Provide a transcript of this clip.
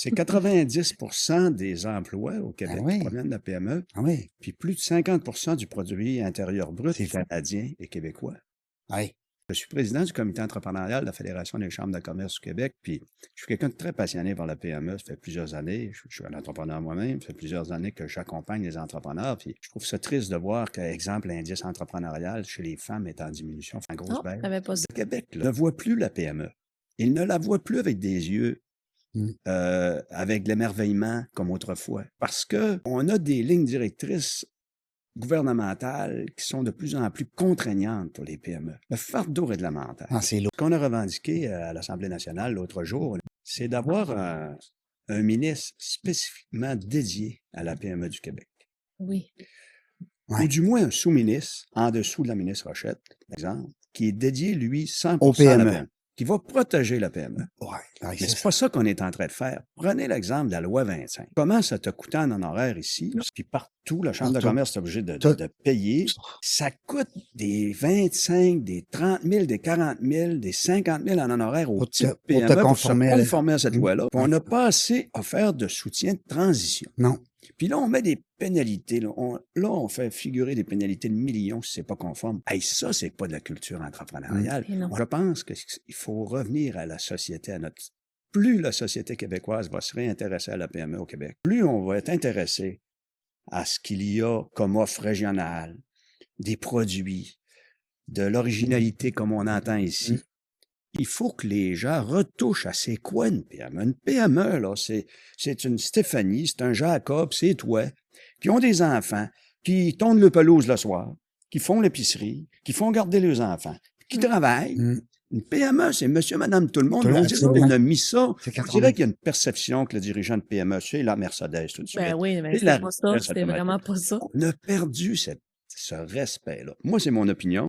C'est 90 des emplois au Ah Québec qui oui, proviennent de la PME, ah oui, puis plus de 50 du produit intérieur brut c'est fou. canadien et québécois. Oui, Je suis président du comité entrepreneurial de la Fédération des chambres de commerce du Québec, puis je suis quelqu'un de très passionné par la PME. Ça fait plusieurs années, je suis un entrepreneur moi-même, ça fait plusieurs années que j'accompagne les entrepreneurs, puis je trouve ça triste de voir que, exemple, l'indice entrepreneurial chez les femmes est en diminution, fait une grosse Non, baisse. je savais pas ça. Le Québec là, ne voit plus la PME. Il ne la voit plus avec des yeux Mm. avec de l'émerveillement comme autrefois, parce qu'on a des lignes directrices gouvernementales qui sont de plus en plus contraignantes pour les PME. Le fardeau réglementaire. Ah, c'est lourd. Ce qu'on a revendiqué à l'Assemblée nationale l'autre jour, c'est d'avoir un ministre spécifiquement dédié à la PME du Québec. Oui. Ouais. Ou du moins un sous-ministre, en dessous de la ministre Rochette, par exemple, qui est dédié, lui, 100% Au à la PME. PME, qui va protéger la PME. Ouais, ouais, Mais c'est c'est ça. pas ça qu'on est en train de faire. Prenez l'exemple de la loi 25. Comment ça t'a coûté en honoraire ici? Là? Puis partout, la Chambre de Partout. commerce est obligée de Tout. payer. Ça coûte des 25, des 30 000, des 40 000, des 50 000 en honoraire aux Pour te- petites pour te PME pour se conformer à la- conformer à cette Mm. loi-là. Puis Ouais. on n'a pas assez offert de soutien de transition. Non. Puis là, on met des pénalités. Là, on fait figurer des pénalités de millions si c'est pas conforme. Hey, ça, c'est pas de la culture entrepreneuriale. Et non. Je pense qu'il faut revenir à la société, à notre... Plus la société québécoise va se réintéresser à la PME au Québec, plus on va être intéressé à ce qu'il y a comme offre régionale, des produits, de l'originalité comme on entend ici. Il faut que les gens retouchent à c'est quoi une PME. Une PME, là, c'est une Stéphanie, c'est un Jacob, c'est toi, qui ont des enfants, qui tondent le pelouse le soir, qui font l'épicerie, qui font garder leurs enfants, qui travaillent. Mm. Une PME, c'est monsieur, madame, tout le monde. Tout le On monde, dirait c'est qu'on bien. a mis ça. C'est On 80. dirait qu'il y a une perception que le dirigeant de PME, c'est la Mercedes, tout de suite. Ben oui, mais Et c'est la pas ça. richesse C'est automatique. vraiment pas ça. On a perdu ce respect-là. Moi, c'est mon opinion.